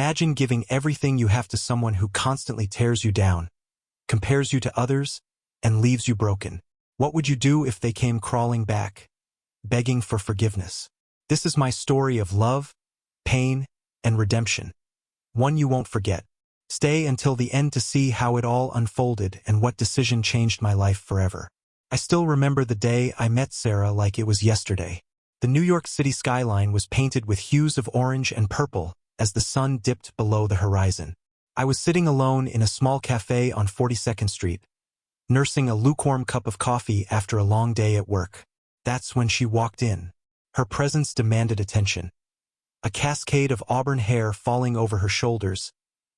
Imagine giving everything you have to someone who constantly tears you down, compares you to others, and leaves you broken. What would you do if they came crawling back, begging for forgiveness? This is my story of love, pain, and redemption. One you won't forget. Stay until the end to see how it all unfolded and what decision changed my life forever. I still remember the day I met Sarah like it was yesterday. The New York City skyline was painted with hues of orange and purple as the sun dipped below the horizon. I was sitting alone in a small cafe on 42nd Street, nursing a lukewarm cup of coffee after a long day at work. That's when she walked in. Her presence demanded attention. A cascade of auburn hair falling over her shoulders,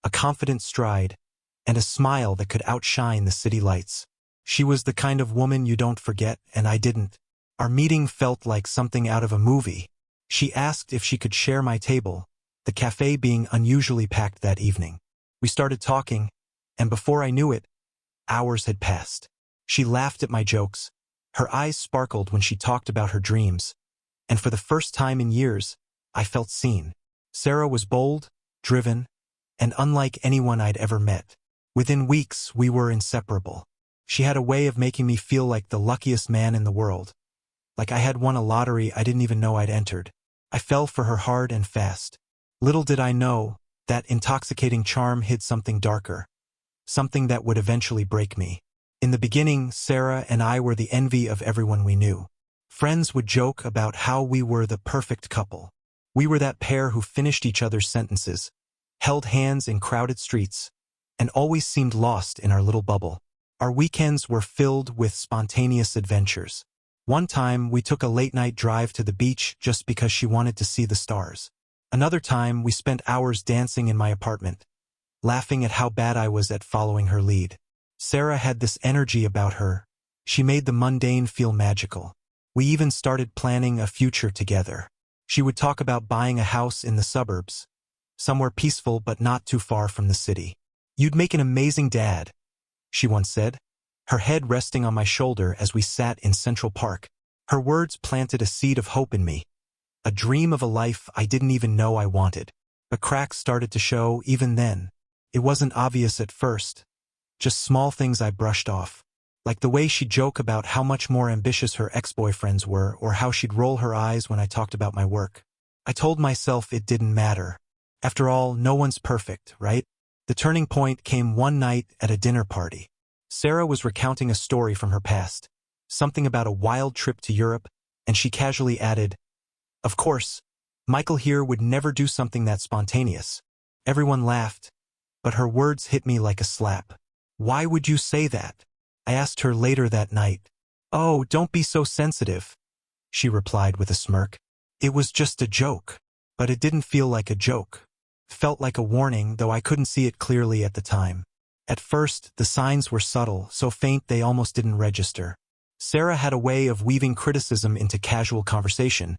a confident stride, and a smile that could outshine the city lights. She was the kind of woman you don't forget, and I didn't. Our meeting felt like something out of a movie. She asked if she could share my table, the cafe being unusually packed that evening. We started talking, and before I knew it, hours had passed. She laughed at my jokes. Her eyes sparkled when she talked about her dreams, and for the first time in years, I felt seen. Sarah was bold, driven, and unlike anyone I'd ever met. Within weeks, we were inseparable. She had a way of making me feel like the luckiest man in the world, like I had won a lottery I didn't even know I'd entered. I fell for her hard and fast. Little did I know, that intoxicating charm hid something darker, something that would eventually break me. In the beginning, Sarah and I were the envy of everyone we knew. Friends would joke about how we were the perfect couple. We were that pair who finished each other's sentences, held hands in crowded streets, and always seemed lost in our little bubble. Our weekends were filled with spontaneous adventures. One time, we took a late-night drive to the beach just because she wanted to see the stars. Another time, we spent hours dancing in my apartment, laughing at how bad I was at following her lead. Sarah had this energy about her. She made the mundane feel magical. We even started planning a future together. She would talk about buying a house in the suburbs, somewhere peaceful but not too far from the city. "You'd make an amazing dad," she once said, her head resting on my shoulder as we sat in Central Park. Her words planted a seed of hope in me, a dream of a life I didn't even know I wanted. But cracks started to show even then. It wasn't obvious at first, just small things I brushed off, like the way she'd joke about how much more ambitious her ex-boyfriends were or how she'd roll her eyes when I talked about my work. I told myself it didn't matter. After all, no one's perfect, right? The turning point came one night at a dinner party. Sarah was recounting a story from her past, something about a wild trip to Europe, and she casually added, "Of course, Michael here would never do something that spontaneous." Everyone laughed, but her words hit me like a slap. "Why would you say that?" I asked her later that night. "Oh, don't be so sensitive," she replied with a smirk. "It was just a joke." But it didn't feel like a joke. It felt like a warning, though I couldn't see it clearly at the time. At first, the signs were subtle, so faint they almost didn't register. Sarah had a way of weaving criticism into casual conversation,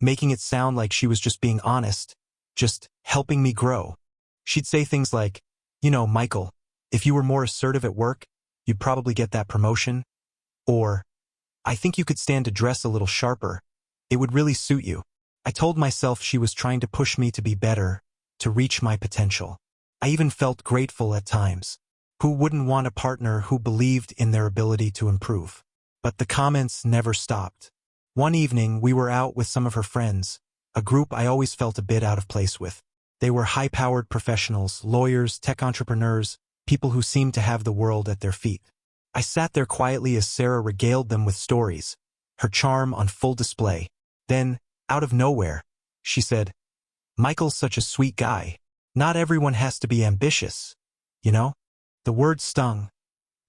making it sound like she was just being honest, just helping me grow. She'd say things like, "You know, Michael, if you were more assertive at work, you'd probably get that promotion." Or, "I think you could stand to dress a little sharper. It would really suit you." I told myself she was trying to push me to be better, to reach my potential. I even felt grateful at times. Who wouldn't want a partner who believed in their ability to improve? But the comments never stopped. One evening, we were out with some of her friends, a group I always felt a bit out of place with. They were high-powered professionals, lawyers, tech entrepreneurs, people who seemed to have the world at their feet. I sat there quietly as Sarah regaled them with stories, her charm on full display. Then, out of nowhere, she said, "Michael's such a sweet guy. Not everyone has to be ambitious, you know?" The words stung,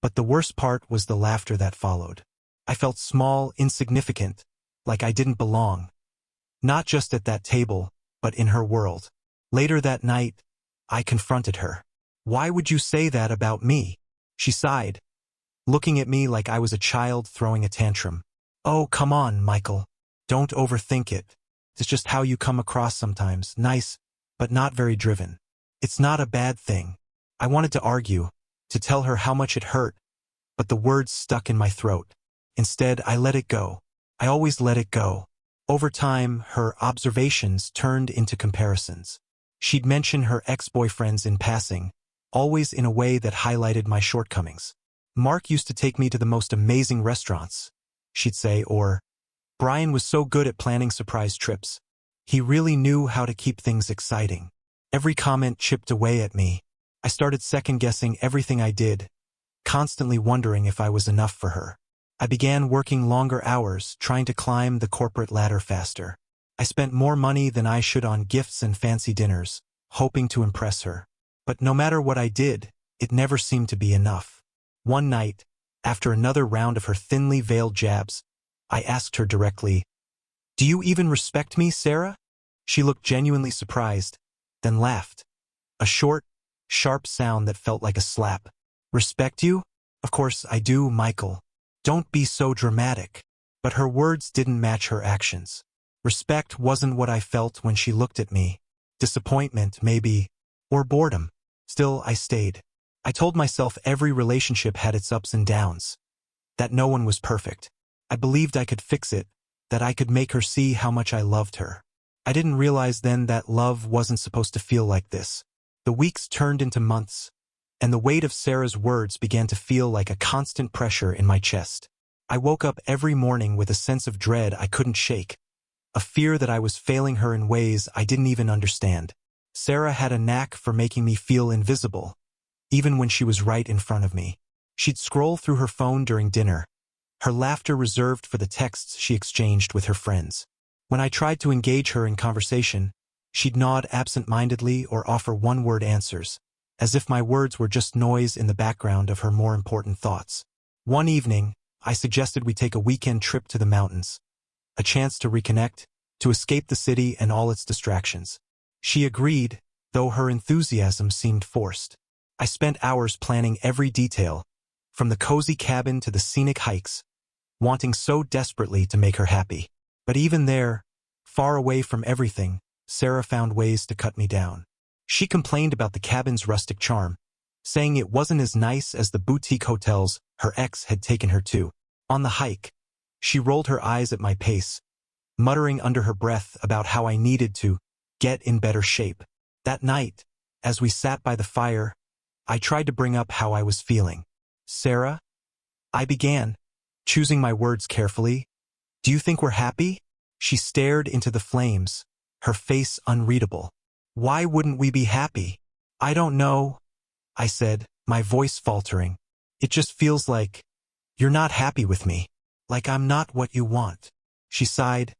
but the worst part was the laughter that followed. I felt small, insignificant, like I didn't belong. Not just at that table, but in her world. Later that night, I confronted her. "Why would you say that about me?" She sighed, looking at me like I was a child throwing a tantrum. "Oh, come on, Michael. Don't overthink it. It's just how you come across sometimes, nice, but not very driven. It's not a bad thing." I wanted to argue, to tell her how much it hurt, but the words stuck in my throat. Instead, I let it go. I always let it go. Over time, her observations turned into comparisons. She'd mention her ex-boyfriends in passing, always in a way that highlighted my shortcomings. Mark used to take me to the most amazing restaurants, she'd say, or Brian was so good at planning surprise trips. He really knew how to keep things exciting. Every comment chipped away at me. I started second-guessing everything I did, constantly wondering if I was enough for her. I began working longer hours, trying to climb the corporate ladder faster. I spent more money than I should on gifts and fancy dinners, hoping to impress her. But no matter what I did, it never seemed to be enough. One night, after another round of her thinly veiled jabs, I asked her directly, "Do you even respect me, Sarah?" She looked genuinely surprised, then laughed. A short, sharp sound that felt like a slap. "Respect you? Of course I do, Michael. Don't be so dramatic." But her words didn't match her actions. Respect wasn't what I felt when she looked at me. Disappointment, maybe, or boredom. Still, I stayed. I told myself every relationship had its ups and downs, that no one was perfect. I believed I could fix it, that I could make her see how much I loved her. I didn't realize then that love wasn't supposed to feel like this. The weeks turned into months, and the weight of Sarah's words began to feel like a constant pressure in my chest. I woke up every morning with a sense of dread I couldn't shake, a fear that I was failing her in ways I didn't even understand. Sarah had a knack for making me feel invisible, even when she was right in front of me. She'd scroll through her phone during dinner, her laughter reserved for the texts she exchanged with her friends. When I tried to engage her in conversation, she'd nod absent-mindedly or offer one-word answers, as if my words were just noise in the background of her more important thoughts. One evening, I suggested we take a weekend trip to the mountains, a chance to reconnect, to escape the city and all its distractions. She agreed, though her enthusiasm seemed forced. I spent hours planning every detail, from the cozy cabin to the scenic hikes, wanting so desperately to make her happy. But even there, far away from everything, Sarah found ways to cut me down. She complained about the cabin's rustic charm, saying it wasn't as nice as the boutique hotels her ex had taken her to. On the hike, she rolled her eyes at my pace, muttering under her breath about how I needed to get in better shape. That night, as we sat by the fire, I tried to bring up how I was feeling. "Sarah," I began, choosing my words carefully, "do you think we're happy?" She stared into the flames, her face unreadable. "Why wouldn't we be happy?" "I don't know," I said, my voice faltering. "It just feels like you're not happy with me, like I'm not what you want." She sighed,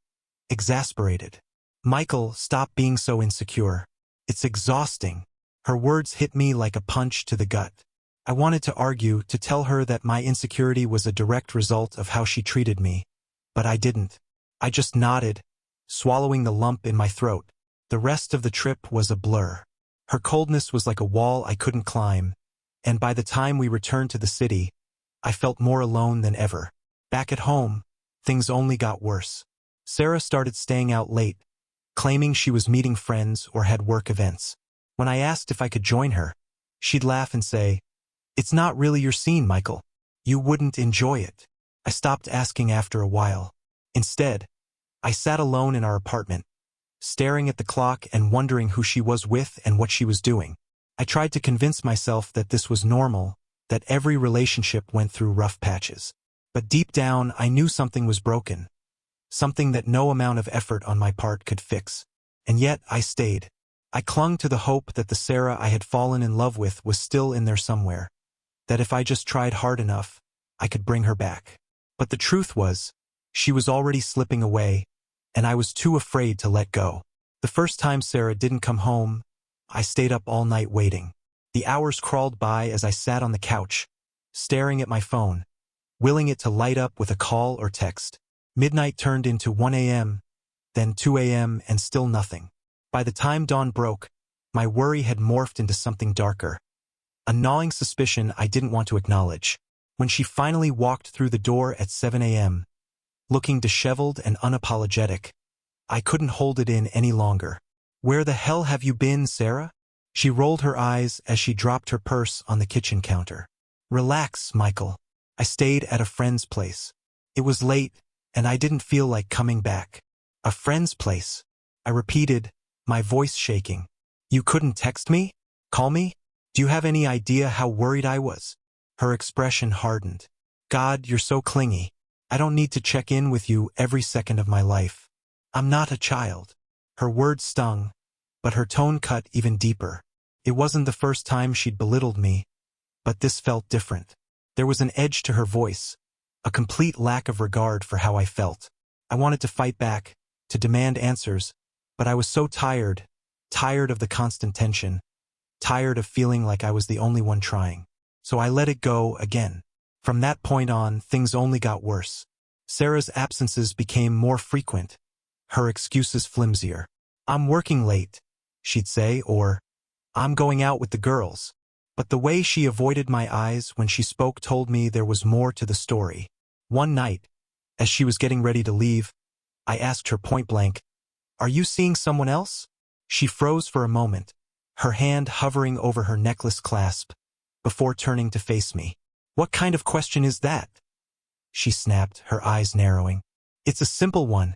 exasperated. "Michael, stop being so insecure. It's exhausting." Her words hit me like a punch to the gut. I wanted to argue, to tell her that my insecurity was a direct result of how she treated me, but I didn't. I just nodded, swallowing the lump in my throat. The rest of the trip was a blur. Her coldness was like a wall I couldn't climb, and by the time we returned to the city, I felt more alone than ever. Back at home, things only got worse. Sarah started staying out late, claiming she was meeting friends or had work events. When I asked if I could join her, she'd laugh and say, "It's not really your scene, Michael. You wouldn't enjoy it." I stopped asking after a while. Instead, I sat alone in our apartment, staring at the clock and wondering who she was with and what she was doing. I tried to convince myself that this was normal, that every relationship went through rough patches. But deep down, I knew something was broken, something that no amount of effort on my part could fix. And yet, I stayed. I clung to the hope that the Sarah I had fallen in love with was still in there somewhere, that if I just tried hard enough, I could bring her back. But the truth was, she was already slipping away, and I was too afraid to let go. The first time Sarah didn't come home, I stayed up all night waiting. The hours crawled by as I sat on the couch, staring at my phone, willing it to light up with a call or text. Midnight turned into 1 a.m., then 2 a.m., and still nothing. By the time dawn broke, my worry had morphed into something darker, a gnawing suspicion I didn't want to acknowledge. When she finally walked through the door at 7 a.m., looking disheveled and unapologetic, I couldn't hold it in any longer. "Where the hell have you been, Sarah?" She rolled her eyes as she dropped her purse on the kitchen counter. "Relax, Michael. I stayed at a friend's place. It was late, and I didn't feel like coming back." "A friend's place," I repeated, my voice shaking. You couldn't text me? Call me? Do you have any idea how worried I was? Her expression hardened. God, you're so clingy. I don't need to check in with you every second of my life. I'm not a child. Her words stung, but her tone cut even deeper. It wasn't the first time she'd belittled me, but this felt different. There was an edge to her voice, a complete lack of regard for how I felt. I wanted to fight back, to demand answers, but I was so tired of the constant tension, tired of feeling like I was the only one trying. So I let it go again. From that point on, things only got worse. Sarah's absences became more frequent, her excuses flimsier. I'm working late, she'd say, or I'm going out with the girls. But the way she avoided my eyes when she spoke told me there was more to the story. One night, as she was getting ready to leave, I asked her point blank, "Are you seeing someone else?" She froze for a moment, her hand hovering over her necklace clasp, before turning to face me. "What kind of question is that?" she snapped, her eyes narrowing. "It's a simple one,"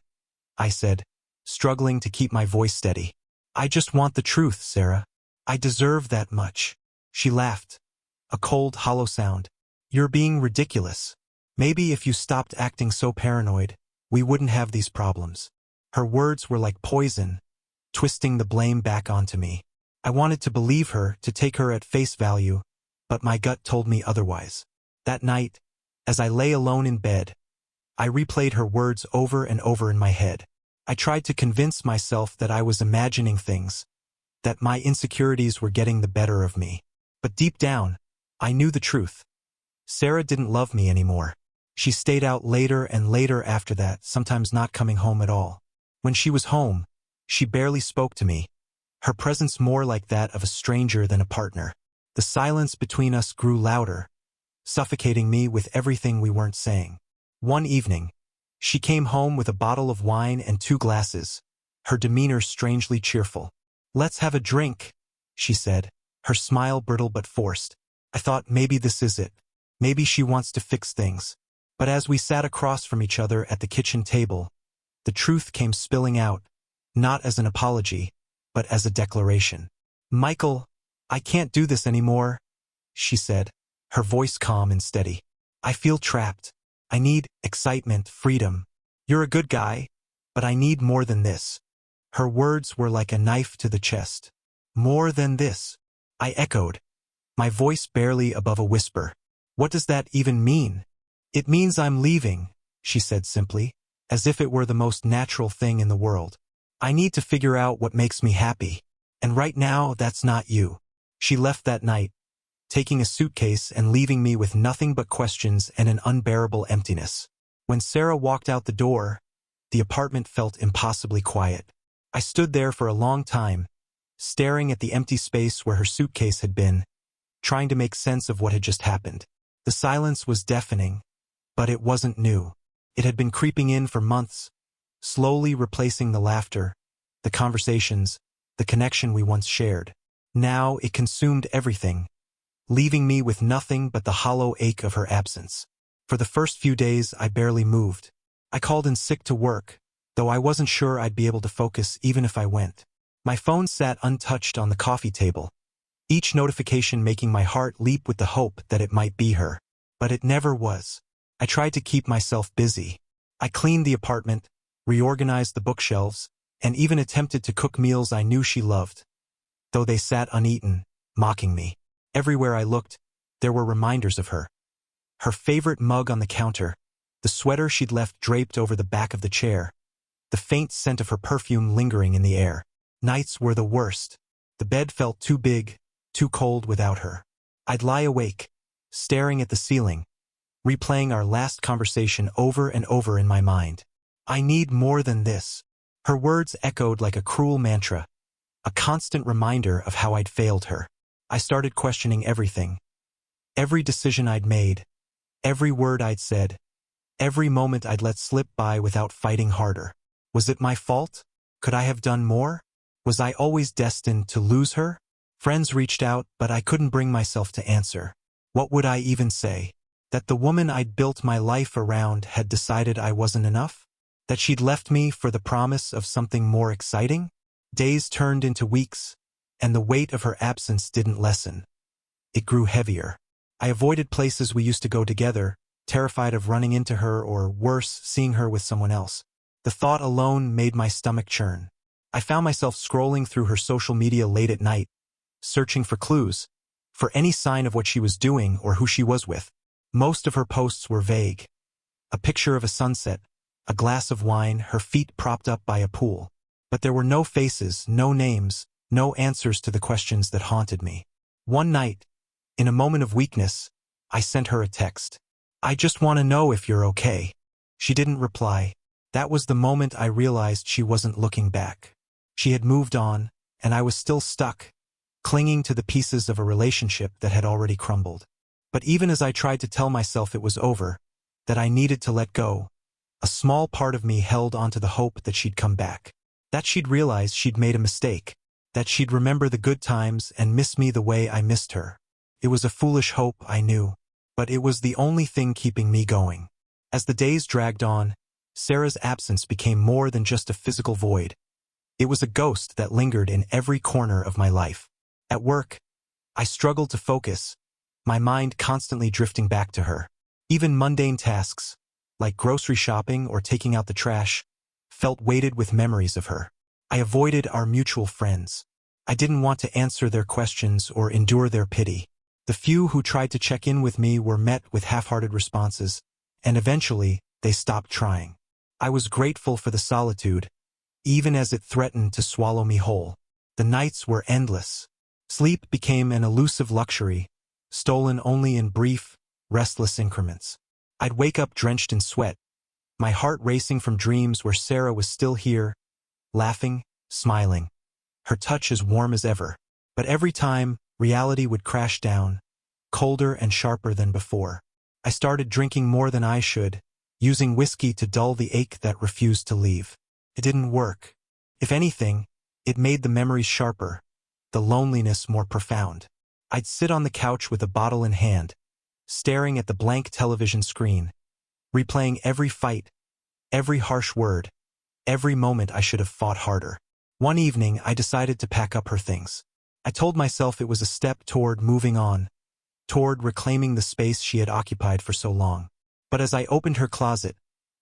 I said, struggling to keep my voice steady. "I just want the truth, Sarah. I deserve that much." She laughed, a cold, hollow sound. "You're being ridiculous. Maybe if you stopped acting so paranoid, we wouldn't have these problems." Her words were like poison, twisting the blame back onto me. I wanted to believe her, to take her at face value, but my gut told me otherwise. That night, as I lay alone in bed, I replayed her words over and over in my head. I tried to convince myself that I was imagining things, that my insecurities were getting the better of me. But deep down, I knew the truth. Sarah didn't love me anymore. She stayed out later and later after that, sometimes not coming home at all. When she was home, she barely spoke to me, her presence more like that of a stranger than a partner. The silence between us grew louder, suffocating me with everything we weren't saying. One evening, she came home with a bottle of wine and 2 glasses, her demeanor strangely cheerful. "Let's have a drink," she said, her smile brittle but forced. I thought maybe this is it. Maybe she wants to fix things. But as we sat across from each other at the kitchen table, the truth came spilling out, not as an apology, but as a declaration. "Michael, I can't do this anymore," she said, her voice calm and steady. "I feel trapped. I need excitement, freedom. You're a good guy, but I need more than this." Her words were like a knife to the chest. "More than this," I echoed, my voice barely above a whisper. "What does that even mean?" "It means I'm leaving," she said simply, as if it were the most natural thing in the world. "I need to figure out what makes me happy. And right now, that's not you." She left that night, taking a suitcase and leaving me with nothing but questions and an unbearable emptiness. When Sarah walked out the door, the apartment felt impossibly quiet. I stood there for a long time, staring at the empty space where her suitcase had been, trying to make sense of what had just happened. The silence was deafening, but it wasn't new. It had been creeping in for months, slowly replacing the laughter, the conversations, the connection we once shared. Now it consumed everything, leaving me with nothing but the hollow ache of her absence. For the first few days, I barely moved. I called in sick to work, though I wasn't sure I'd be able to focus even if I went. My phone sat untouched on the coffee table, each notification making my heart leap with the hope that it might be her. But it never was. I tried to keep myself busy. I cleaned the apartment, reorganized the bookshelves, and even attempted to cook meals I knew she loved, though they sat uneaten, mocking me. Everywhere I looked, there were reminders of her. Her favorite mug on the counter, the sweater she'd left draped over the back of the chair, the faint scent of her perfume lingering in the air. Nights were the worst. The bed felt too big, too cold without her. I'd lie awake, staring at the ceiling, replaying our last conversation over and over in my mind. "I need more than this." Her words echoed like a cruel mantra, a constant reminder of how I'd failed her. I started questioning everything. Every decision I'd made, every word I'd said, every moment I'd let slip by without fighting harder. Was it my fault? Could I have done more? Was I always destined to lose her? Friends reached out, but I couldn't bring myself to answer. What would I even say? That the woman I'd built my life around had decided I wasn't enough? That she'd left me for the promise of something more exciting? Days turned into weeks, and the weight of her absence didn't lessen. It grew heavier. I avoided places we used to go together, terrified of running into her or, worse, seeing her with someone else. The thought alone made my stomach churn. I found myself scrolling through her social media late at night, searching for clues, for any sign of what she was doing or who she was with. Most of her posts were vague. A picture of a sunset, a glass of wine, her feet propped up by a pool. But there were no faces, no names, no answers to the questions that haunted me. One night, in a moment of weakness, I sent her a text. "I just want to know if you're okay." She didn't reply. That was the moment I realized she wasn't looking back. She had moved on, and I was still stuck, clinging to the pieces of a relationship that had already crumbled. But even as I tried to tell myself it was over, that I needed to let go, a small part of me held onto the hope that she'd come back, that she'd realize she'd made a mistake, that she'd remember the good times and miss me the way I missed her. It was a foolish hope, I knew, but it was the only thing keeping me going. As the days dragged on, Sarah's absence became more than just a physical void. It was a ghost that lingered in every corner of my life. At work, I struggled to focus, my mind constantly drifting back to her. Even mundane tasks, like grocery shopping or taking out the trash, felt weighted with memories of her. I avoided our mutual friends. I didn't want to answer their questions or endure their pity. The few who tried to check in with me were met with half-hearted responses, and eventually, they stopped trying. I was grateful for the solitude, even as it threatened to swallow me whole. The nights were endless. Sleep became an elusive luxury, stolen only in brief, restless increments. I'd wake up drenched in sweat, my heart racing from dreams where Sarah was still here, laughing, smiling, her touch as warm as ever. But every time, reality would crash down, colder and sharper than before. I started drinking more than I should, using whiskey to dull the ache that refused to leave. It didn't work. If anything, it made the memories sharper, the loneliness more profound. I'd sit on the couch with a bottle in hand, staring at the blank television screen, replaying every fight, every harsh word, every moment I should have fought harder. One evening, I decided to pack up her things. I told myself it was a step toward moving on, toward reclaiming the space she had occupied for so long. But as I opened her closet,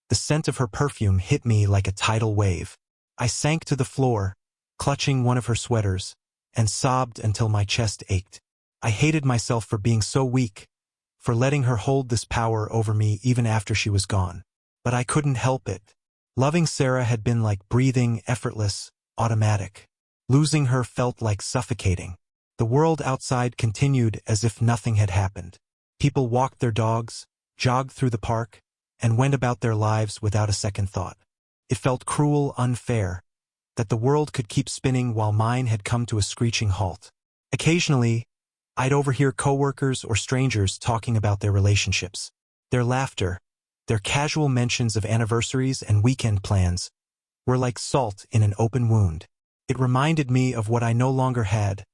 the scent of her perfume hit me like a tidal wave. I sank to the floor, clutching one of her sweaters, and sobbed until my chest ached. I hated myself for being so weak, for letting her hold this power over me even after she was gone. But I couldn't help it. Loving Sarah had been like breathing, effortless, automatic. Losing her felt like suffocating. The world outside continued as if nothing had happened. People walked their dogs, jogged through the park, and went about their lives without a second thought. It felt cruel, unfair, that the world could keep spinning while mine had come to a screeching halt. Occasionally, I'd overhear coworkers or strangers talking about their relationships. Their laughter, their casual mentions of anniversaries and weekend plans, were like salt in an open wound. It reminded me of what I no longer had,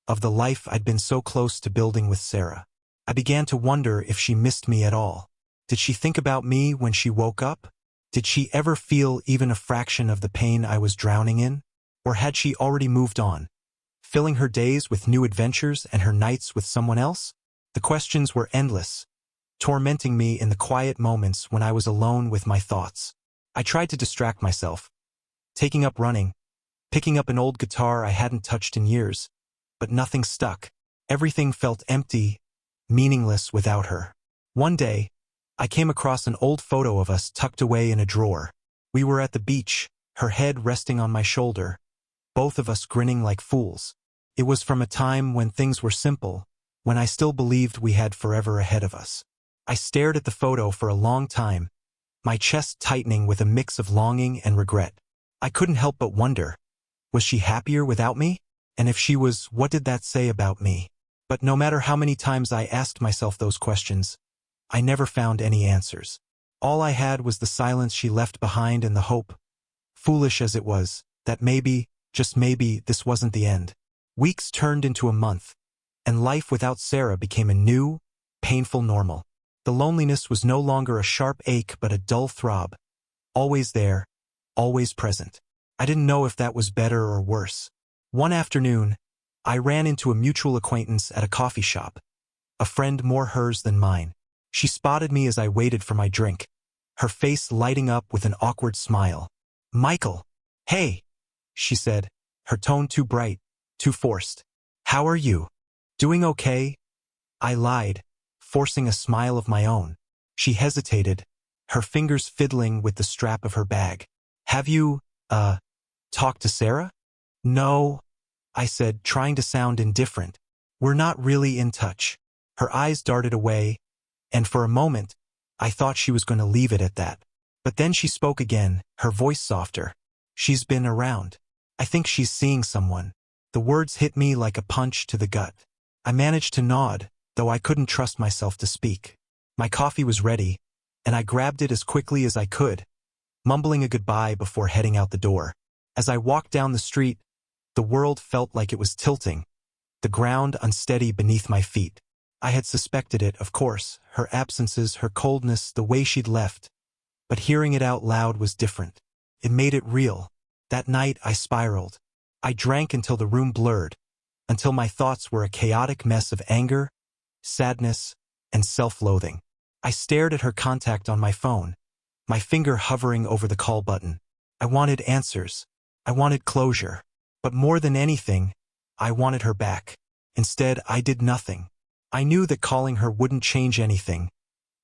of the life I'd been so close to building with Sarah. I began to wonder if she missed me at all. Did she think about me when she woke up? Did she ever feel even a fraction of the pain I was drowning in? Or had she already moved on, filling her days with new adventures and her nights with someone else? The questions were endless, tormenting me in the quiet moments when I was alone with my thoughts. I tried to distract myself, taking up running, picking up an old guitar I hadn't touched in years, but nothing stuck. Everything felt empty, meaningless without her. One day, I came across an old photo of us tucked away in a drawer. We were at the beach, her head resting on my shoulder, both of us grinning like fools. It was from a time when things were simple, when I still believed we had forever ahead of us. I stared at the photo for a long time, my chest tightening with a mix of longing and regret. I couldn't help but wonder, was she happier without me? And if she was, what did that say about me? But no matter how many times I asked myself those questions, I never found any answers. All I had was the silence she left behind and the hope, foolish as it was, that maybe, just maybe, this wasn't the end. Weeks turned into a month, and life without Sarah became a new, painful normal. The loneliness was no longer a sharp ache but a dull throb, always there, always present. I didn't know if that was better or worse. One afternoon, I ran into a mutual acquaintance at a coffee shop, a friend more hers than mine. She spotted me as I waited for my drink, her face lighting up with an awkward smile. "Michael." "Hey," she said, her tone too bright, too forced. "How are you?" "Doing okay," I lied, forcing a smile of my own. She hesitated, her fingers fiddling with the strap of her bag. "Have you, talked to Sarah?" "No," I said, trying to sound indifferent. "We're not really in touch." Her eyes darted away, and for a moment, I thought she was going to leave it at that. But then she spoke again, her voice softer. "She's been around. I think she's seeing someone." The words hit me like a punch to the gut. I managed to nod, though I couldn't trust myself to speak. My coffee was ready, and I grabbed it as quickly as I could, mumbling a goodbye before heading out the door. As I walked down the street, the world felt like it was tilting, the ground unsteady beneath my feet. I had suspected it, of course, her absences, her coldness, the way she'd left. But hearing it out loud was different. It made it real. That night I spiraled. I drank until the room blurred, until my thoughts were a chaotic mess of anger, sadness, and self-loathing. I stared at her contact on my phone, my finger hovering over the call button. I wanted answers. I wanted closure. But more than anything, I wanted her back. Instead, I did nothing. I knew that calling her wouldn't change anything,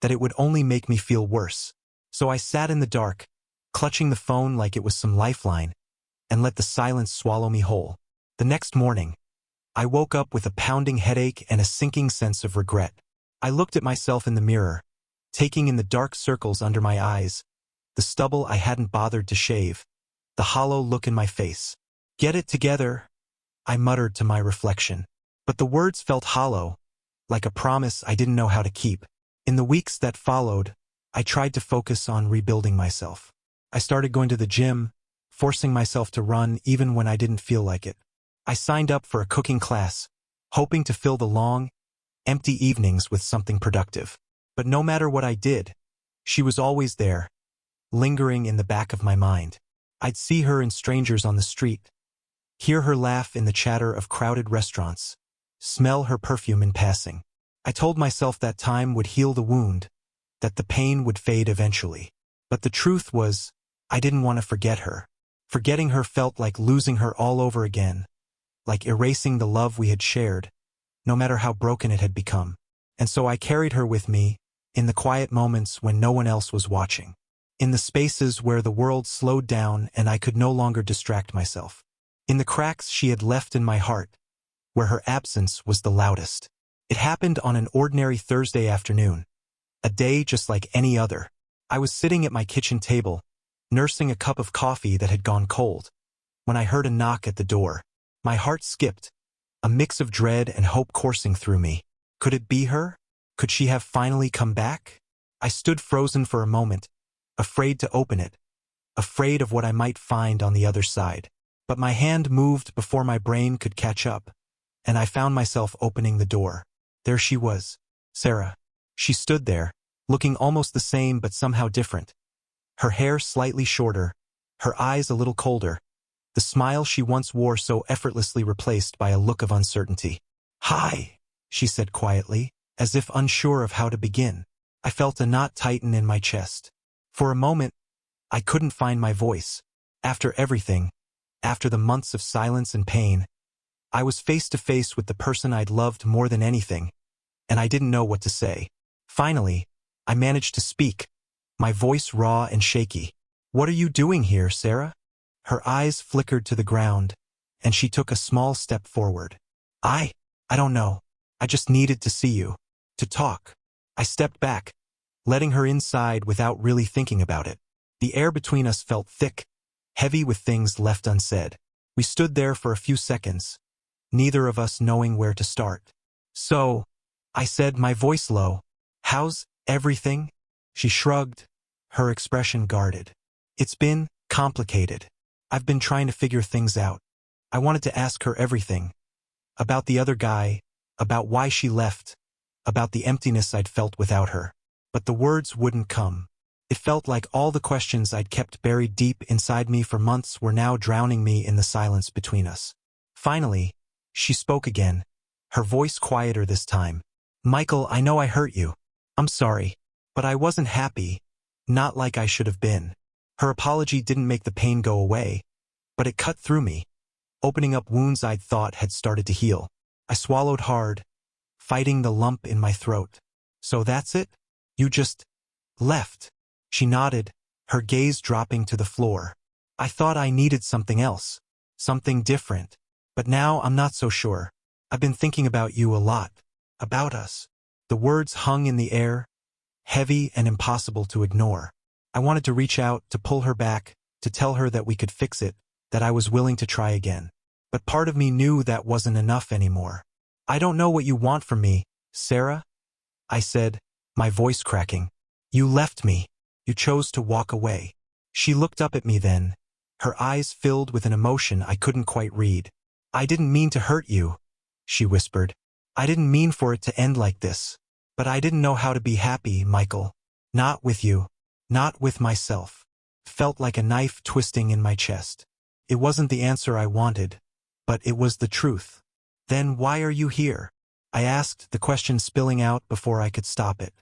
that it would only make me feel worse. So I sat in the dark, clutching the phone like it was some lifeline, and let the silence swallow me whole. The next morning, I woke up with a pounding headache and a sinking sense of regret. I looked at myself in the mirror, taking in the dark circles under my eyes, the stubble I hadn't bothered to shave, the hollow look in my face. "Get it together," I muttered to my reflection. But the words felt hollow, like a promise I didn't know how to keep. In the weeks that followed, I tried to focus on rebuilding myself. I started going to the gym, forcing myself to run even when I didn't feel like it. I signed up for a cooking class, hoping to fill the long, empty evenings with something productive. But no matter what I did, she was always there, lingering in the back of my mind. I'd see her in strangers on the street, hear her laugh in the chatter of crowded restaurants, smell her perfume in passing. I told myself that time would heal the wound, that the pain would fade eventually. But the truth was, I didn't want to forget her. Forgetting her felt like losing her all over again, like erasing the love we had shared, no matter how broken it had become. And so I carried her with me, in the quiet moments when no one else was watching. In the spaces where the world slowed down and I could no longer distract myself. In the cracks she had left in my heart, where her absence was the loudest. It happened on an ordinary Thursday afternoon, a day just like any other. I was sitting at my kitchen table, nursing a cup of coffee that had gone cold, when I heard a knock at the door. My heart skipped, a mix of dread and hope coursing through me. Could it be her? Could she have finally come back? I stood frozen for a moment, afraid to open it, afraid of what I might find on the other side. But my hand moved before my brain could catch up, and I found myself opening the door. There she was, Sarah. She stood there, looking almost the same but somehow different. Her hair slightly shorter, her eyes a little colder, the smile she once wore so effortlessly replaced by a look of uncertainty. "Hi," she said quietly, as if unsure of how to begin. I felt a knot tighten in my chest. For a moment, I couldn't find my voice. After everything, after the months of silence and pain, I was face to face with the person I'd loved more than anything, and I didn't know what to say. Finally, I managed to speak, my voice raw and shaky. "What are you doing here, Sarah?" Her eyes flickered to the ground, and she took a small step forward. I don't know. I just needed to see you. To talk." I stepped back, letting her inside without really thinking about it. The air between us felt thick, heavy with things left unsaid. We stood there for a few seconds, neither of us knowing where to start. "So," I said, my voice low, "how's everything?" She shrugged, her expression guarded. "It's been complicated. I've been trying to figure things out. I wanted to ask her everything. About the other guy, about why she left, about the emptiness I'd felt without her. But the words wouldn't come. It felt like all the questions I'd kept buried deep inside me for months were now drowning me in the silence between us. Finally, She spoke again, her voice quieter this time. Michael, I know I hurt you. I'm sorry. But I wasn't happy. Not like I should have been. Her apology didn't make the pain go away, but it cut through me, opening up wounds I'd thought had started to heal. I swallowed hard, fighting the lump in my throat. So that's it? You just left? She nodded, her gaze dropping to the floor. I thought I needed something else, something different. But now I'm not so sure. I've been thinking about you a lot. About us. The words hung in the air, heavy and impossible to ignore. I wanted to reach out, to pull her back, to tell her that we could fix it, that I was willing to try again. But part of me knew that wasn't enough anymore. I don't know what you want from me, Sarah, I said, my voice cracking. You left me. You chose to walk away. She looked up at me then, her eyes filled with an emotion I couldn't quite read. I didn't mean to hurt you, she whispered. I didn't mean for it to end like this. But I didn't know how to be happy, Michael. Not with you. Not with myself. Felt like a knife twisting in my chest. It wasn't the answer I wanted, but it was the truth. Then why are you here? I asked, the question spilling out before I could stop it.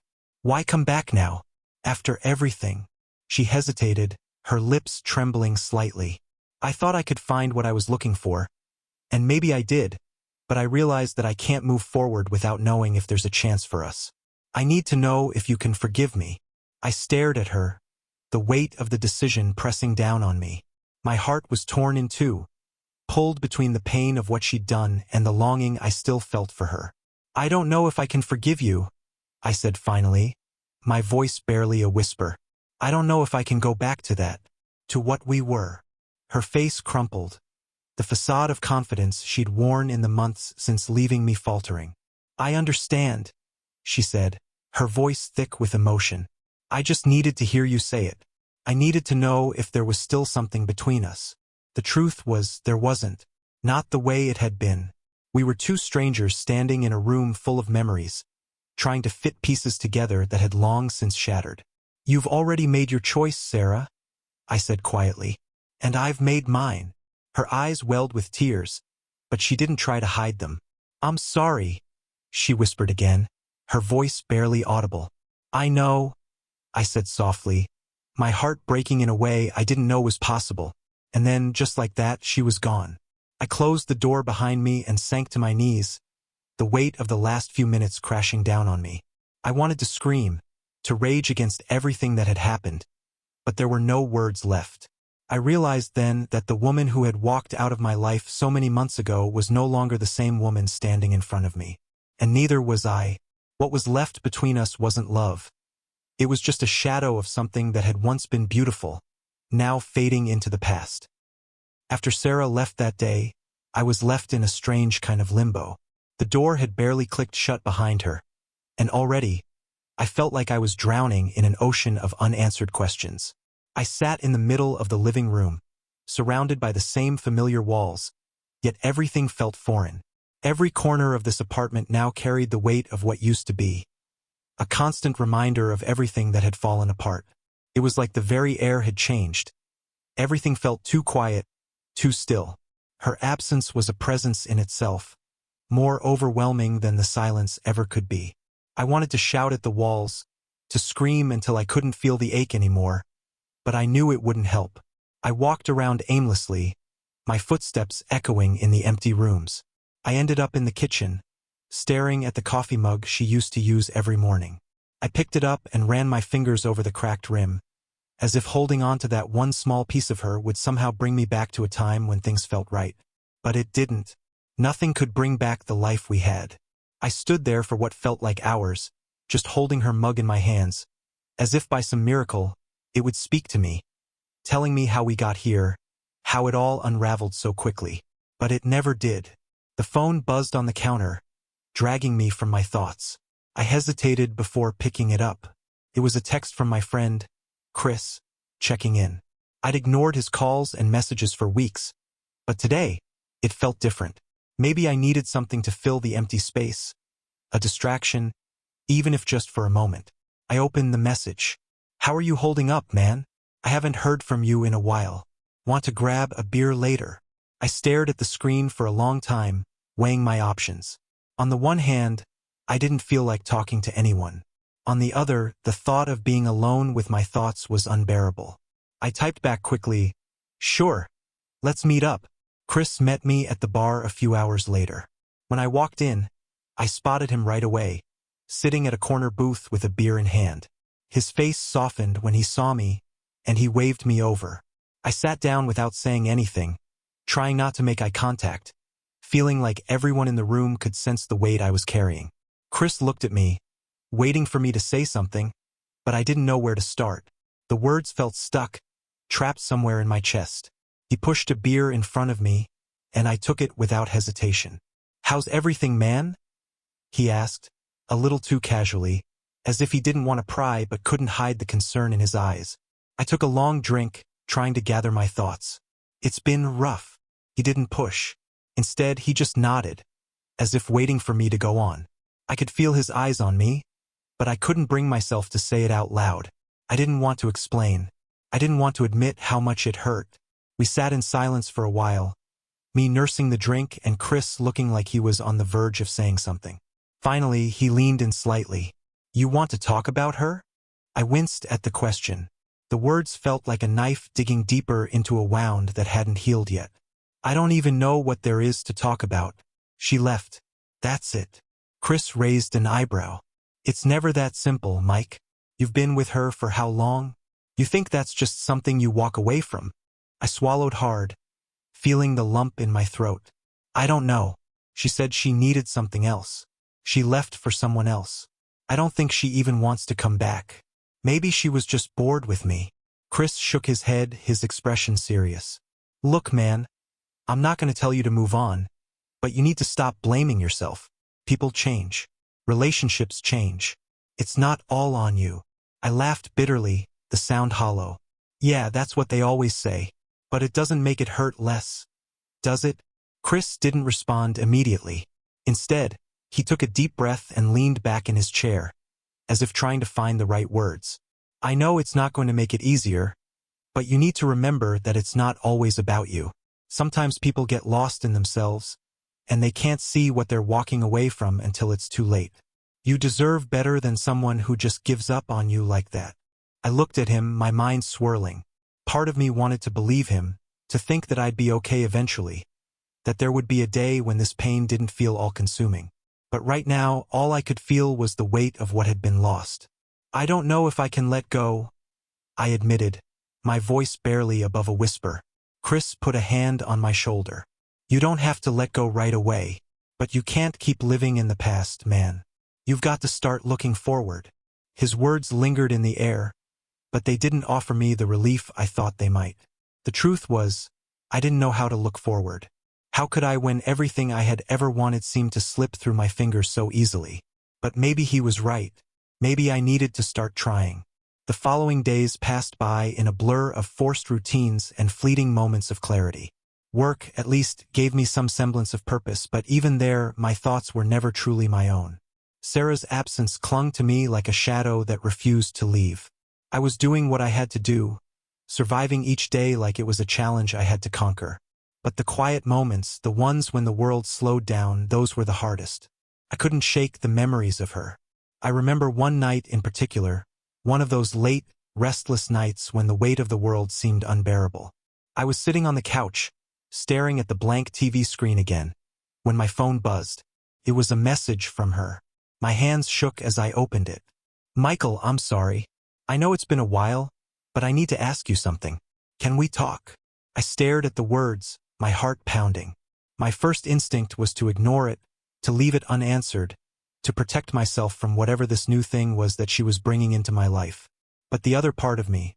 Why come back now? After everything? She hesitated, her lips trembling slightly. I thought I could find what I was looking for. And maybe I did. But I realized that I can't move forward without knowing if there's a chance for us. I need to know if you can forgive me. I stared at her, the weight of the decision pressing down on me. My heart was torn in two, pulled between the pain of what she'd done and the longing I still felt for her. I don't know if I can forgive you, I said finally, my voice barely a whisper. I don't know if I can go back to that, to what we were. Her face crumpled, the facade of confidence she'd worn in the months since leaving me faltering. I understand, she said, her voice thick with emotion. I just needed to hear you say it. I needed to know if there was still something between us. The truth was there wasn't. Not the way it had been. We were two strangers standing in a room full of memories, trying to fit pieces together that had long since shattered. You've already made your choice, Sarah, I said quietly. And I've made mine. Her eyes welled with tears, but she didn't try to hide them. I'm sorry, she whispered again, her voice barely audible. I know, I said softly, my heart breaking in a way I didn't know was possible. And then, just like that, she was gone. I closed the door behind me and sank to my knees, the weight of the last few minutes crashing down on me. I wanted to scream, to rage against everything that had happened, but there were no words left. I realized then that the woman who had walked out of my life so many months ago was no longer the same woman standing in front of me. And neither was I. What was left between us wasn't love. It was just a shadow of something that had once been beautiful, now fading into the past. After Sarah left that day, I was left in a strange kind of limbo. The door had barely clicked shut behind her, and already, I felt like I was drowning in an ocean of unanswered questions. I sat in the middle of the living room, surrounded by the same familiar walls, yet everything felt foreign. Every corner of this apartment now carried the weight of what used to be, a constant reminder of everything that had fallen apart. It was like the very air had changed. Everything felt too quiet, too still. Her absence was a presence in itself, more overwhelming than the silence ever could be. I wanted to shout at the walls, to scream until I couldn't feel the ache anymore, but I knew it wouldn't help. I walked around aimlessly, my footsteps echoing in the empty rooms. I ended up in the kitchen, staring at the coffee mug she used to use every morning. I picked it up and ran my fingers over the cracked rim, as if holding on to that one small piece of her would somehow bring me back to a time when things felt right. But it didn't. Nothing could bring back the life we had. I stood there for what felt like hours, just holding her mug in my hands, as if by some miracle, it would speak to me, telling me how we got here, how it all unraveled so quickly. But it never did. The phone buzzed on the counter, dragging me from my thoughts. I hesitated before picking it up. It was a text from my friend, Chris, checking in. I'd ignored his calls and messages for weeks, but today, it felt different. Maybe I needed something to fill the empty space, a distraction, even if just for a moment. I opened the message. How are you holding up, man? I haven't heard from you in a while. Want to grab a beer later? I stared at the screen for a long time, weighing my options. On the one hand, I didn't feel like talking to anyone. On the other, the thought of being alone with my thoughts was unbearable. I typed back quickly, "Sure, let's meet up." Chris met me at the bar a few hours later. When I walked in, I spotted him right away, sitting at a corner booth with a beer in hand. His face softened when he saw me, and he waved me over. I sat down without saying anything, trying not to make eye contact, feeling like everyone in the room could sense the weight I was carrying. Chris looked at me, waiting for me to say something, but I didn't know where to start. The words felt stuck, trapped somewhere in my chest. He pushed a beer in front of me, and I took it without hesitation. "How's everything, man?" he asked, a little too casually, as if he didn't want to pry but couldn't hide the concern in his eyes. I took a long drink, trying to gather my thoughts. "It's been rough." He didn't push. Instead, he just nodded, as if waiting for me to go on. I could feel his eyes on me, but I couldn't bring myself to say it out loud. I didn't want to explain. I didn't want to admit how much it hurt. We sat in silence for a while, me nursing the drink and Chris looking like he was on the verge of saying something. Finally, he leaned in slightly. "You want to talk about her?" I winced at the question. The words felt like a knife digging deeper into a wound that hadn't healed yet. "I don't even know what there is to talk about. She left. That's it." Chris raised an eyebrow. "It's never that simple, Mike. You've been with her for how long? You think that's just something you walk away from?" I swallowed hard, feeling the lump in my throat. "I don't know. She said she needed something else. She left for someone else. I don't think she even wants to come back. Maybe she was just bored with me." Chris shook his head, his expression serious. "Look, man, I'm not going to tell you to move on, but you need to stop blaming yourself. People change. Relationships change. It's not all on you." I laughed bitterly, the sound hollow. "Yeah, that's what they always say. But it doesn't make it hurt less, does it?" Chris didn't respond immediately. Instead, he took a deep breath and leaned back in his chair, as if trying to find the right words. "I know it's not going to make it easier, but you need to remember that it's not always about you. Sometimes people get lost in themselves, and they can't see what they're walking away from until it's too late. You deserve better than someone who just gives up on you like that." I looked at him, my mind swirling. Part of me wanted to believe him, to think that I'd be okay eventually, that there would be a day when this pain didn't feel all-consuming. But right now, all I could feel was the weight of what had been lost. "I don't know if I can let go," I admitted, my voice barely above a whisper. Chris put a hand on my shoulder. "You don't have to let go right away, but you can't keep living in the past, man. You've got to start looking forward." His words lingered in the air, but they didn't offer me the relief I thought they might. The truth was, I didn't know how to look forward. How could I when everything I had ever wanted seemed to slip through my fingers so easily? But maybe he was right. Maybe I needed to start trying. The following days passed by in a blur of forced routines and fleeting moments of clarity. Work, at least, gave me some semblance of purpose, but even there, my thoughts were never truly my own. Sarah's absence clung to me like a shadow that refused to leave. I was doing what I had to do, surviving each day like it was a challenge I had to conquer. But the quiet moments, the ones when the world slowed down, those were the hardest. I couldn't shake the memories of her. I remember one night in particular, one of those late, restless nights when the weight of the world seemed unbearable. I was sitting on the couch, staring at the blank TV screen again, when my phone buzzed. It was a message from her. My hands shook as I opened it. "Michael, I'm sorry. I know it's been a while, but I need to ask you something. Can we talk?" I stared at the words, my heart pounding. My first instinct was to ignore it, to leave it unanswered, to protect myself from whatever this new thing was that she was bringing into my life. But the other part of me,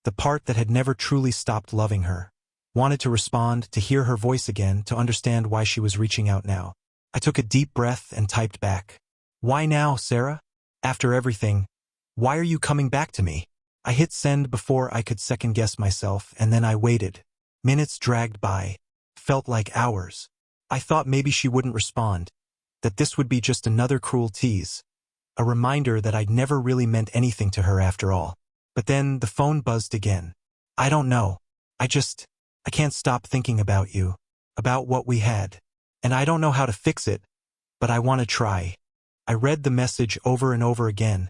the part that had never truly stopped loving her, wanted to respond, to hear her voice again, to understand why she was reaching out now. I took a deep breath and typed back. "Why now, Sarah? After everything, why are you coming back to me?" I hit send before I could second-guess myself, and then I waited. Minutes dragged by. Felt like hours. I thought maybe she wouldn't respond, that this would be just another cruel tease, a reminder that I'd never really meant anything to her after all. But then the phone buzzed again. "I don't know. I can't stop thinking about you, about what we had." and I don't know how to fix it, but I want to try. I read the message over and over again,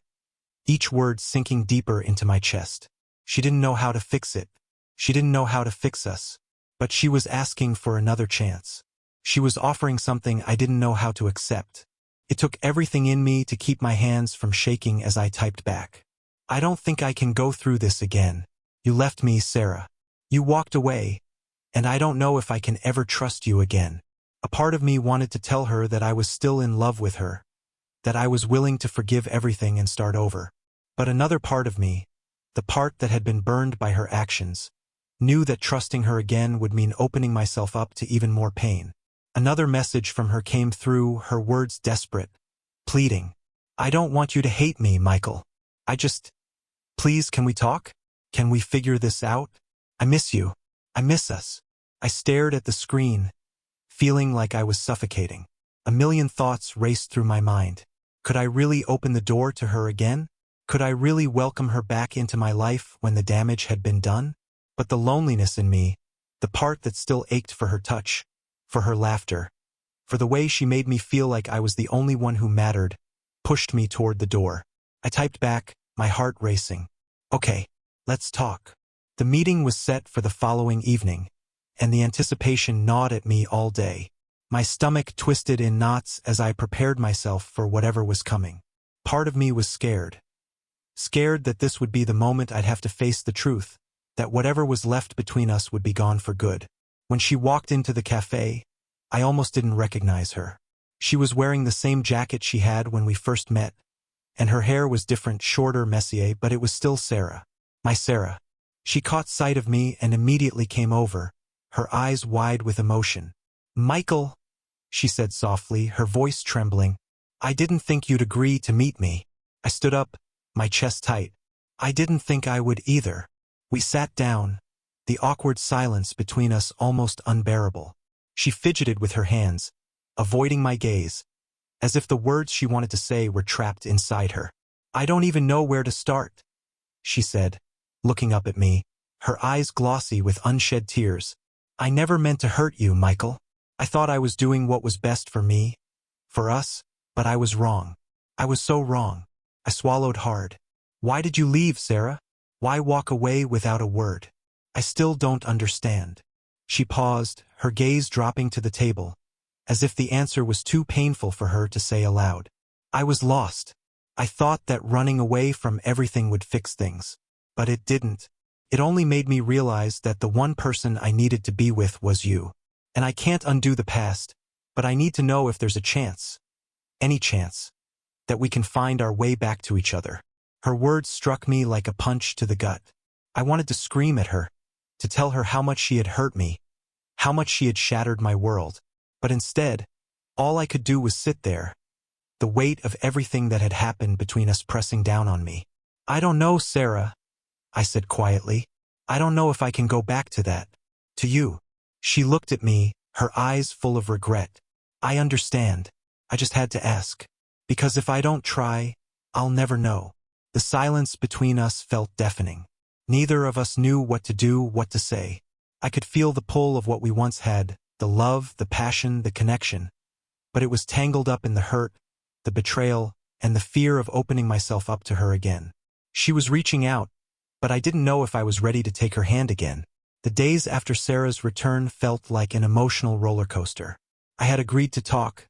each word sinking deeper into my chest. She didn't know how to fix it. She didn't know how to fix us. But she was asking for another chance. She was offering something I didn't know how to accept. It took everything in me to keep my hands from shaking as I typed back. I don't think I can go through this again. You left me, Sarah. You walked away, and I don't know if I can ever trust you again. A part of me wanted to tell her that I was still in love with her, that I was willing to forgive everything and start over. But another part of me, the part that had been burned by her actions, knew that trusting her again would mean opening myself up to even more pain. Another message from her came through, her words desperate, pleading. I don't want you to hate me, Michael. Please, can we talk? Can we figure this out? I miss you. I miss us. I stared at the screen, feeling like I was suffocating. A million thoughts raced through my mind. Could I really open the door to her again? Could I really welcome her back into my life when the damage had been done? But the loneliness in me, the part that still ached for her touch, for her laughter, for the way she made me feel like I was the only one who mattered, pushed me toward the door. I typed back, my heart racing. Okay, let's talk. The meeting was set for the following evening, and the anticipation gnawed at me all day. My stomach twisted in knots as I prepared myself for whatever was coming. Part of me was scared. Scared that this would be the moment I'd have to face the truth, that whatever was left between us would be gone for good. When she walked into the cafe, I almost didn't recognize her. She was wearing the same jacket she had when we first met, and her hair was different, shorter, messier, but it was still Sarah. My Sarah. She caught sight of me and immediately came over, her eyes wide with emotion. Michael, she said softly, her voice trembling. I didn't think you'd agree to meet me. I stood up, my chest tight. I didn't think I would either. We sat down, the awkward silence between us almost unbearable. She fidgeted with her hands, avoiding my gaze, as if the words she wanted to say were trapped inside her. I don't even know where to start, she said, looking up at me, her eyes glossy with unshed tears. I never meant to hurt you, Michael. I thought I was doing what was best for me, for us, but I was wrong. I was so wrong. I swallowed hard. Why did you leave, Sarah? Why walk away without a word? I still don't understand. She paused, her gaze dropping to the table, as if the answer was too painful for her to say aloud. I was lost. I thought that running away from everything would fix things. But it didn't. It only made me realize that the one person I needed to be with was you. And I can't undo the past, but I need to know if there's a chance, any chance, that we can find our way back to each other. Her words struck me like a punch to the gut. I wanted to scream at her, to tell her how much she had hurt me, how much she had shattered my world. But instead, all I could do was sit there, the weight of everything that had happened between us pressing down on me. I don't know, Sarah, I said quietly. I don't know if I can go back to that, to you. She looked at me, her eyes full of regret. I understand. I just had to ask. Because if I don't try, I'll never know. The silence between us felt deafening. Neither of us knew what to do, what to say. I could feel the pull of what we once had, the love, the passion, the connection. But it was tangled up in the hurt, the betrayal, and the fear of opening myself up to her again. She was reaching out, but I didn't know if I was ready to take her hand again. The days after Sarah's return felt like an emotional roller coaster. I had agreed to talk,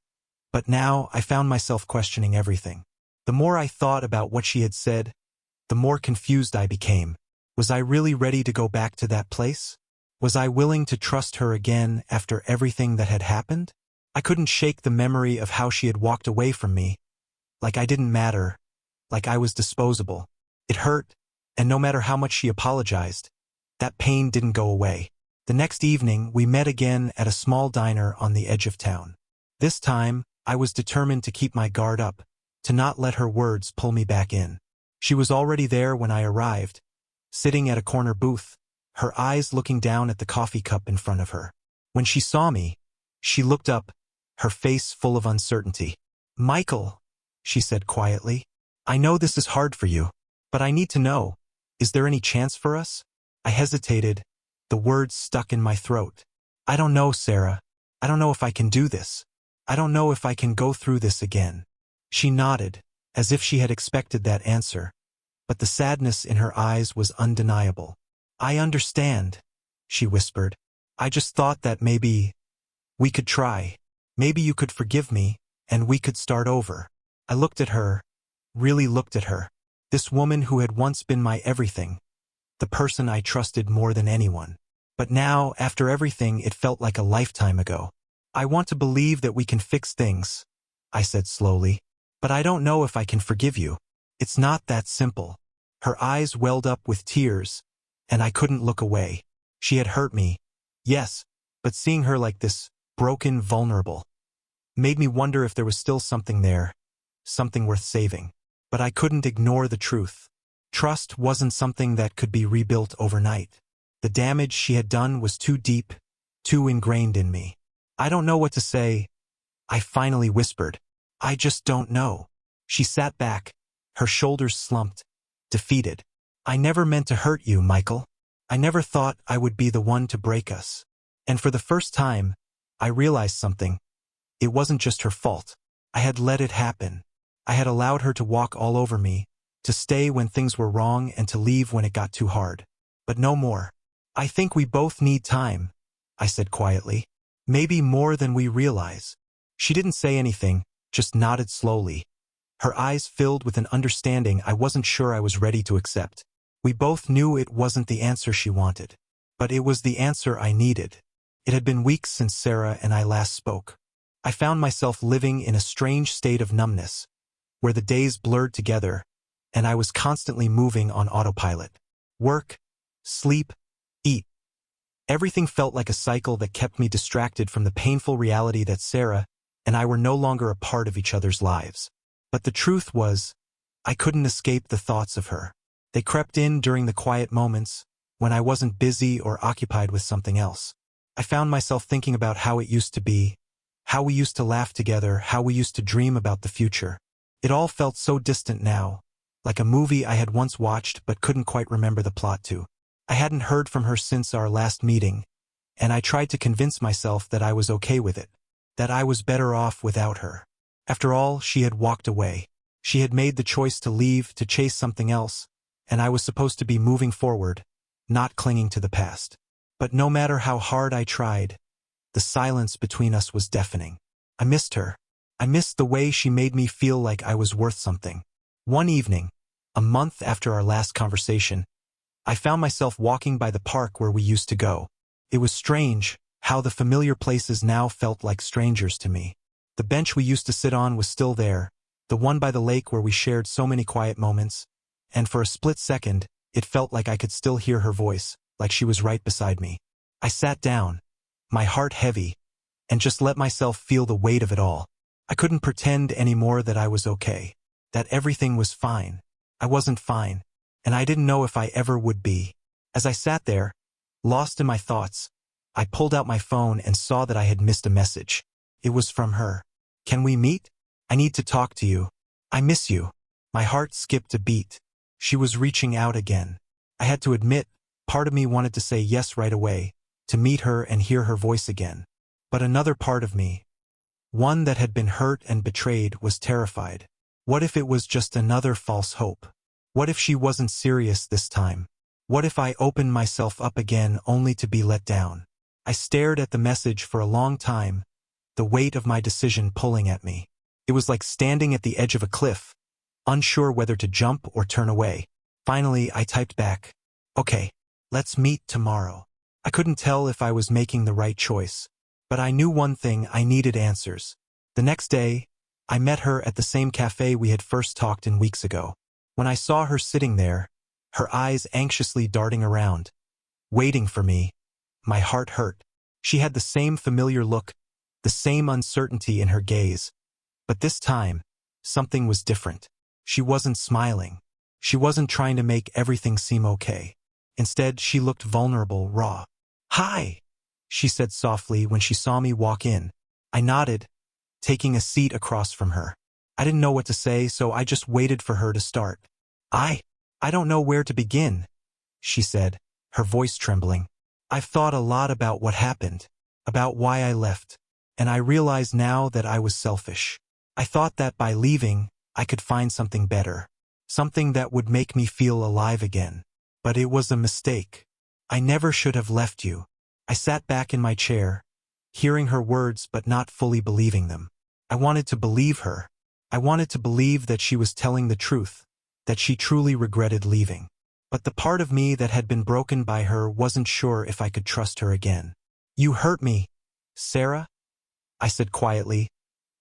but now I found myself questioning everything. The more I thought about what she had said, the more confused I became. Was I really ready to go back to that place? Was I willing to trust her again after everything that had happened? I couldn't shake the memory of how she had walked away from me, like I didn't matter, like I was disposable. It hurt, and no matter how much she apologized, that pain didn't go away. The next evening, we met again at a small diner on the edge of town. This time, I was determined to keep my guard up, to not let her words pull me back in. She was already there when I arrived, sitting at a corner booth, her eyes looking down at the coffee cup in front of her. When she saw me, she looked up, her face full of uncertainty. Michael, she said quietly, I know this is hard for you, but I need to know, is there any chance for us? I hesitated, the words stuck in my throat. I don't know, Sarah. I don't know if I can do this. I don't know if I can go through this again. She nodded, as if she had expected that answer, but the sadness in her eyes was undeniable. I understand, she whispered. I just thought that maybe we could try. Maybe you could forgive me, and we could start over. I looked at her, really looked at her. This woman who had once been my everything, the person I trusted more than anyone. But now, after everything, it felt like a lifetime ago. I want to believe that we can fix things, I said slowly. But I don't know if I can forgive you. It's not that simple. Her eyes welled up with tears, and I couldn't look away. She had hurt me, yes, but seeing her like this, broken, vulnerable, made me wonder if there was still something there, something worth saving. But I couldn't ignore the truth. Trust wasn't something that could be rebuilt overnight. The damage she had done was too deep, too ingrained in me. I don't know what to say, I finally whispered. I just don't know. She sat back, her shoulders slumped, defeated. I never meant to hurt you, Michael. I never thought I would be the one to break us. And for the first time, I realized something. It wasn't just her fault. I had let it happen. I had allowed her to walk all over me, to stay when things were wrong and to leave when it got too hard. But no more. I think we both need time, I said quietly. Maybe more than we realize. She didn't say anything, just nodded slowly. Her eyes filled with an understanding I wasn't sure I was ready to accept. We both knew it wasn't the answer she wanted. But it was the answer I needed. It had been weeks since Sarah and I last spoke. I found myself living in a strange state of numbness, where the days blurred together, and I was constantly moving on autopilot. Work, sleep, eat. Everything felt like a cycle that kept me distracted from the painful reality that Sarah and I were no longer a part of each other's lives. But the truth was, I couldn't escape the thoughts of her. They crept in during the quiet moments, when I wasn't busy or occupied with something else. I found myself thinking about how it used to be, how we used to laugh together, how we used to dream about the future. It all felt so distant now, like a movie I had once watched but couldn't quite remember the plot to. I hadn't heard from her since our last meeting, and I tried to convince myself that I was okay with it, that I was better off without her. After all, she had walked away. She had made the choice to leave, to chase something else, and I was supposed to be moving forward, not clinging to the past. But no matter how hard I tried, the silence between us was deafening. I missed her. I missed the way she made me feel like I was worth something. One evening, a month after our last conversation, I found myself walking by the park where we used to go. It was strange how the familiar places now felt like strangers to me. The bench we used to sit on was still there, the one by the lake where we shared so many quiet moments, and for a split second, it felt like I could still hear her voice, like she was right beside me. I sat down, my heart heavy, and just let myself feel the weight of it all. I couldn't pretend anymore that I was okay, that everything was fine. I wasn't fine, and I didn't know if I ever would be. As I sat there, lost in my thoughts, I pulled out my phone and saw that I had missed a message. It was from her. Can we meet? I need to talk to you. I miss you. My heart skipped a beat. She was reaching out again. I had to admit, part of me wanted to say yes right away, to meet her and hear her voice again. But another part of me, one that had been hurt and betrayed, was terrified. What if it was just another false hope? What if she wasn't serious this time? What if I opened myself up again only to be let down? I stared at the message for a long time, the weight of my decision pulling at me. It was like standing at the edge of a cliff, unsure whether to jump or turn away. Finally, I typed back, "Okay, let's meet tomorrow." I couldn't tell if I was making the right choice, but I knew one thing: I needed answers. The next day, I met her at the same cafe we had first talked in weeks ago. When I saw her sitting there, her eyes anxiously darting around, waiting for me, my heart hurt. She had the same familiar look, the same uncertainty in her gaze. But this time, something was different. She wasn't smiling. She wasn't trying to make everything seem okay. Instead, she looked vulnerable, raw. "Hi," she said softly when she saw me walk in. I nodded, taking a seat across from her. I didn't know what to say, so I just waited for her to start. I don't know where to begin," she said, her voice trembling. "I've thought a lot about what happened, about why I left, and I realize now that I was selfish. I thought that by leaving, I could find something better, something that would make me feel alive again. But it was a mistake. I never should have left you. I sat back in my chair, hearing her words but not fully believing them. I wanted to believe her. I wanted to believe that she was telling the truth, that she truly regretted leaving. But the part of me that had been broken by her wasn't sure if I could trust her again. "You hurt me, Sarah," I said quietly,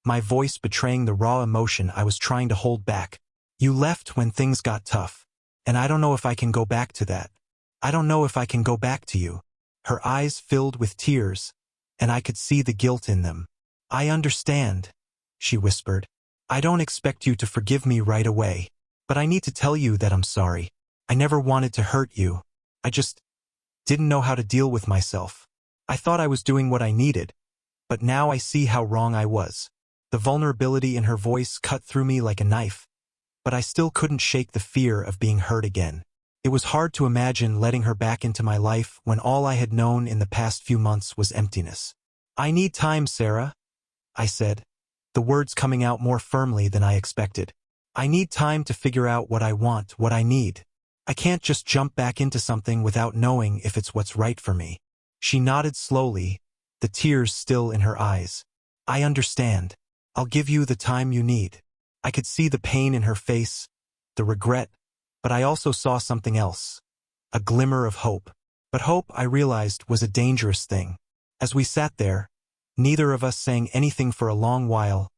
my voice betraying the raw emotion I was trying to hold back. "You left when things got tough, and I don't know if I can go back to that. I don't know if I can go back to you." Her eyes filled with tears, and I could see the guilt in them. "I understand," she whispered. "I don't expect you to forgive me right away, but I need to tell you that I'm sorry. I never wanted to hurt you. I just didn't know how to deal with myself. I thought I was doing what I needed, but now I see how wrong I was." The vulnerability in her voice cut through me like a knife, but I still couldn't shake the fear of being hurt again. It was hard to imagine letting her back into my life when all I had known in the past few months was emptiness. "I need time, Sarah," I said, the words coming out more firmly than I expected. "I need time to figure out what I want, what I need. I can't just jump back into something without knowing if it's what's right for me." She nodded slowly, the tears still in her eyes. "I understand. I'll give you the time you need." I could see the pain in her face, the regret, but I also saw something else, a glimmer of hope. But hope, I realized, was a dangerous thing. As we sat there, neither of us saying anything for a long while,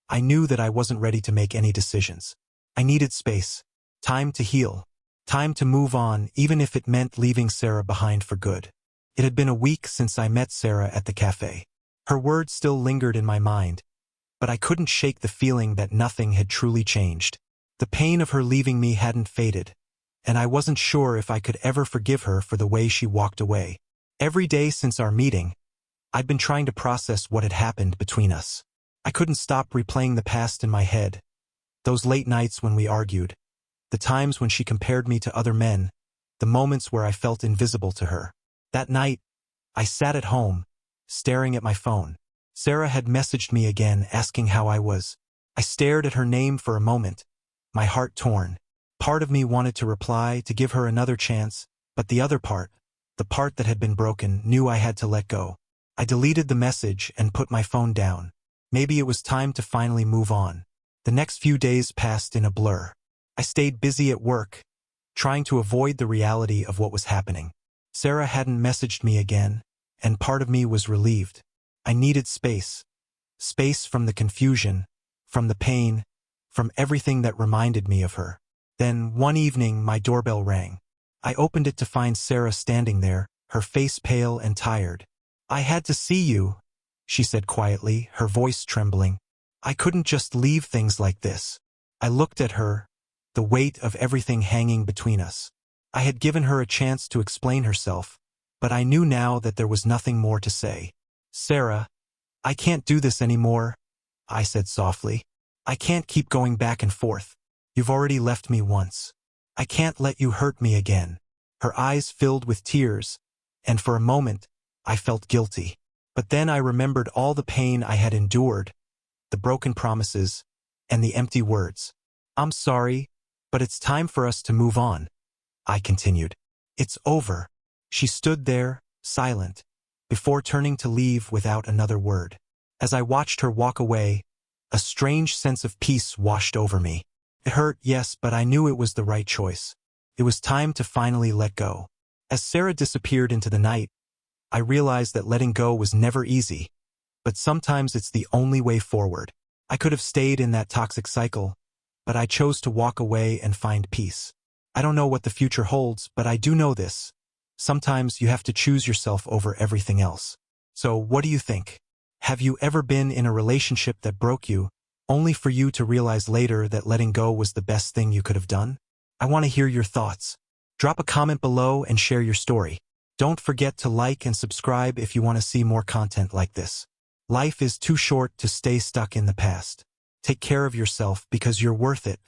I knew that I wasn't ready to make any decisions. I needed space, time to heal, time to move on, even if it meant leaving Sarah behind for good. It had been a week since I met Sarah at the cafe. Her words still lingered in my mind, but I couldn't shake the feeling that nothing had truly changed. The pain of her leaving me hadn't faded, and I wasn't sure if I could ever forgive her for the way she walked away. Every day since our meeting, I'd been trying to process what had happened between us. I couldn't stop replaying the past in my head. Those late nights when we argued, the times when she compared me to other men, the moments where I felt invisible to her. That night, I sat at home, staring at my phone. Sarah had messaged me again, asking how I was. I stared at her name for a moment, my heart torn. Part of me wanted to reply, to give her another chance, but the other part, the part that had been broken, knew I had to let go. I deleted the message and put my phone down. Maybe it was time to finally move on. The next few days passed in a blur. I stayed busy at work, trying to avoid the reality of what was happening. Sarah hadn't messaged me again, and part of me was relieved. I needed space. Space from the confusion, from the pain, from everything that reminded me of her. Then, one evening, my doorbell rang. I opened it to find Sarah standing there, her face pale and tired. "I had to see you," she said quietly, her voice trembling. "I couldn't just leave things like this." I looked at her, the weight of everything hanging between us. I had given her a chance to explain herself, but I knew now that there was nothing more to say. "Sarah, I can't do this anymore," I said softly. "I can't keep going back and forth. You've already left me once. I can't let you hurt me again." Her eyes filled with tears, and for a moment, I felt guilty. But then I remembered all the pain I had endured, the broken promises, and the empty words. "I'm sorry, but it's time for us to move on," I continued. "It's over." She stood there, silent, before turning to leave without another word. As I watched her walk away, a strange sense of peace washed over me. It hurt, yes, but I knew it was the right choice. It was time to finally let go. As Sarah disappeared into the night, I realized that letting go was never easy, but sometimes it's the only way forward. I could have stayed in that toxic cycle, but I chose to walk away and find peace. I don't know what the future holds, but I do know this. Sometimes you have to choose yourself over everything else. So what do you think? Have you ever been in a relationship that broke you, only for you to realize later that letting go was the best thing you could have done? I want to hear your thoughts. Drop a comment below and share your story. Don't forget to like and subscribe if you want to see more content like this. Life is too short to stay stuck in the past. Take care of yourself because you're worth it.